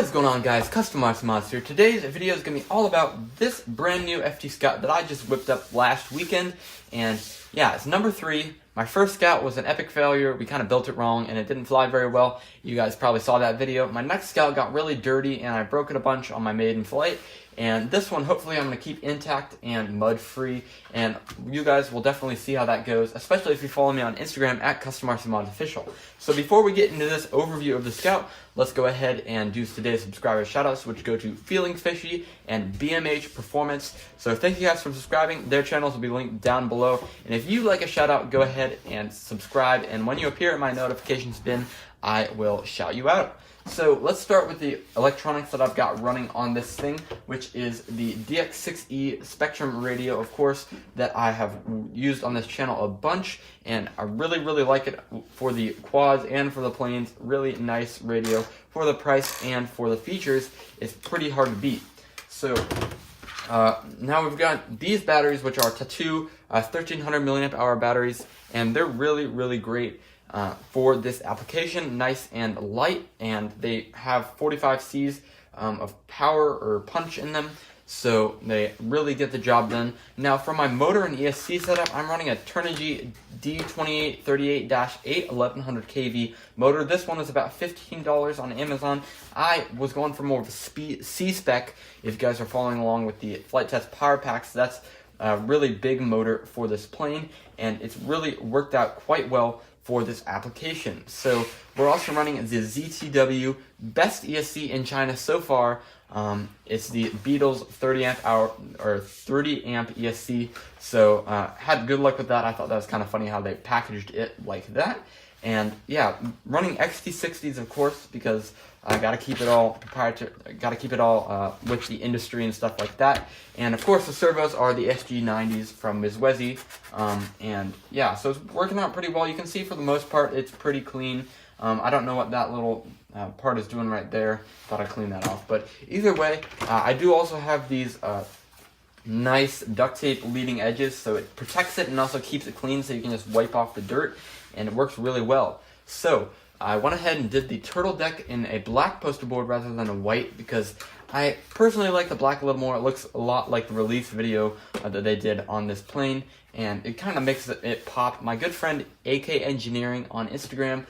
is going on, guys? Customized Mods here. Today's video is going to be all about this brand new FT Scout that I just whipped up last weekend. And yeah, it's number 3. My first Scout was an epic failure. We kind of built it wrong and it didn't fly very well. You guys probably saw that video. My next Scout got really dirty and I broke it a bunch on my maiden flight. And this one, hopefully, I'm going to keep intact and mud-free, and you guys will definitely see how that goes, especially if you follow me on Instagram at CustomRCModOfficial. So before we get into this overview of the Scout, let's go ahead and do today's subscriber shoutouts, which go to Fishy and BMH Performance. So thank you guys for subscribing. Their channels will be linked down below. And if you like a shoutout, go ahead and subscribe, and when you appear in my notifications bin, I will shout you out. So let's start with the electronics that I've got running on this thing, which is the DX6E Spectrum radio, of course, that I have used on this channel a bunch, and I really like it for the quads and for the planes. Really nice radio for the price and for the features. It's pretty hard to beat. So now we've got these batteries, which are Tattoo 1300 milliamp hour batteries, and they're really great for this application. Nice and light, and they have 45 Cs of power or punch in them, so they really get the job done. Now for my motor and ESC setup, I'm running a Turnigy D2838-8 1100 kV motor. This one is about $15 on Amazon. I was going for more of a C-spec. If you guys are following along with the flight test power packs, that's a really big motor for this plane, and it's really worked out quite well for this application. So we're also running the ZTW best ESC in China so far. It's the Beatles 30 amp hour or 30 amp ESC. So had good luck with that. I thought that was kind of funny how they packaged it like that. And yeah, running XT60s, of course, because I gotta keep it all proprietary, gotta keep it all with the industry and stuff like that. And of course, the servos are the SG90s from Mizwezi. And yeah, so it's working out pretty well. You can see for the most part, it's pretty clean. I don't know what that little part is doing right there. Thought I'd clean that off. But either way, I do also have these nice duct tape leading edges, so it protects it and also keeps it clean, so you can just wipe off the dirt, and it works really well. So I went ahead and did the turtle deck in a black poster board rather than a white, because I personally like the black a little more. It looks a lot like the release video that they did on this plane, and it kind of makes it pop. My good friend AK Engineering on Instagram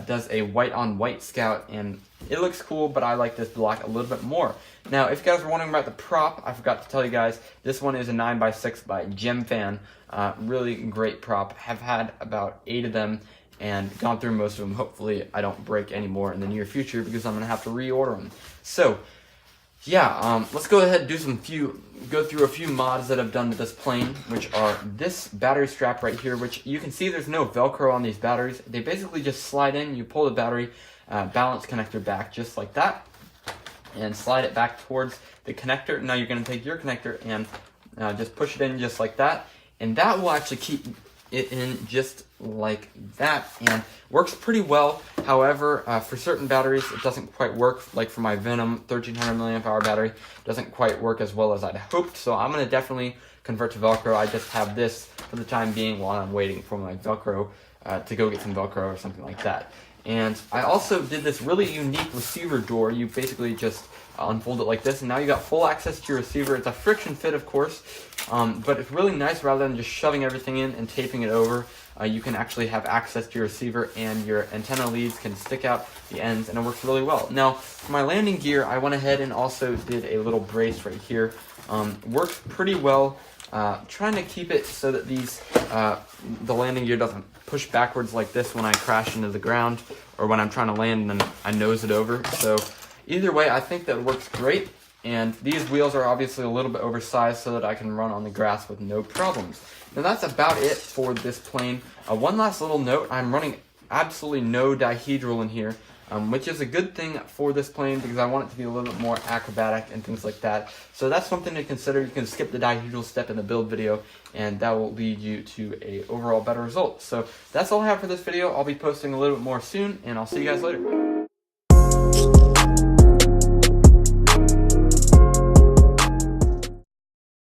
does a white on white Scout, and it looks cool, but I like this black a little bit more. Now, if you guys were wondering about the prop, I forgot to tell you guys, this one is a 9x6 by Gemfan. Really great prop. Have had about 8 of them and gone through most of them. Hopefully I don't break any more in the near future, because I'm going to have to reorder them. So yeah, let's go ahead and go through a few mods that I've done to this plane, which are this battery strap right here, which you can see there's no Velcro on these batteries. They basically just slide in. You pull the battery balance connector back just like that, and slide it back towards the connector. Now you're going to take your connector and just push it in just like that, and that will actually keep it in just like that, and works pretty well. However, for certain batteries it doesn't quite work. Like for my Venom 1300 milliamp hour battery, it doesn't quite work as well as I'd hoped, so I'm going to definitely convert to Velcro. I just have this for the time being while I'm waiting for my Velcro to go get some Velcro or something like that. And I also did this really unique receiver door. You basically just unfold it like this, and now you got full access to your receiver. It's a friction fit, of course, but it's really nice. Rather than just shoving everything in and taping it over, you can actually have access to your receiver, and your antenna leads can stick out the ends, and it works really well. Now, for my landing gear, I went ahead and also did a little brace right here. Works pretty well. Trying to keep it so that the landing gear doesn't push backwards like this when I crash into the ground, or when I'm trying to land and I nose it over. So either way, I think that works great. And these wheels are obviously a little bit oversized so that I can run on the grass with no problems. Now that's about it for this plane. One last little note, I'm running absolutely no dihedral in here, which is a good thing for this plane, because I want it to be a little bit more acrobatic and things like that. So that's something to consider. You can skip the dihedral step in the build video, and that will lead you to a overall better result. So that's all I have for this video. I'll be posting a little bit more soon, and I'll see you guys later.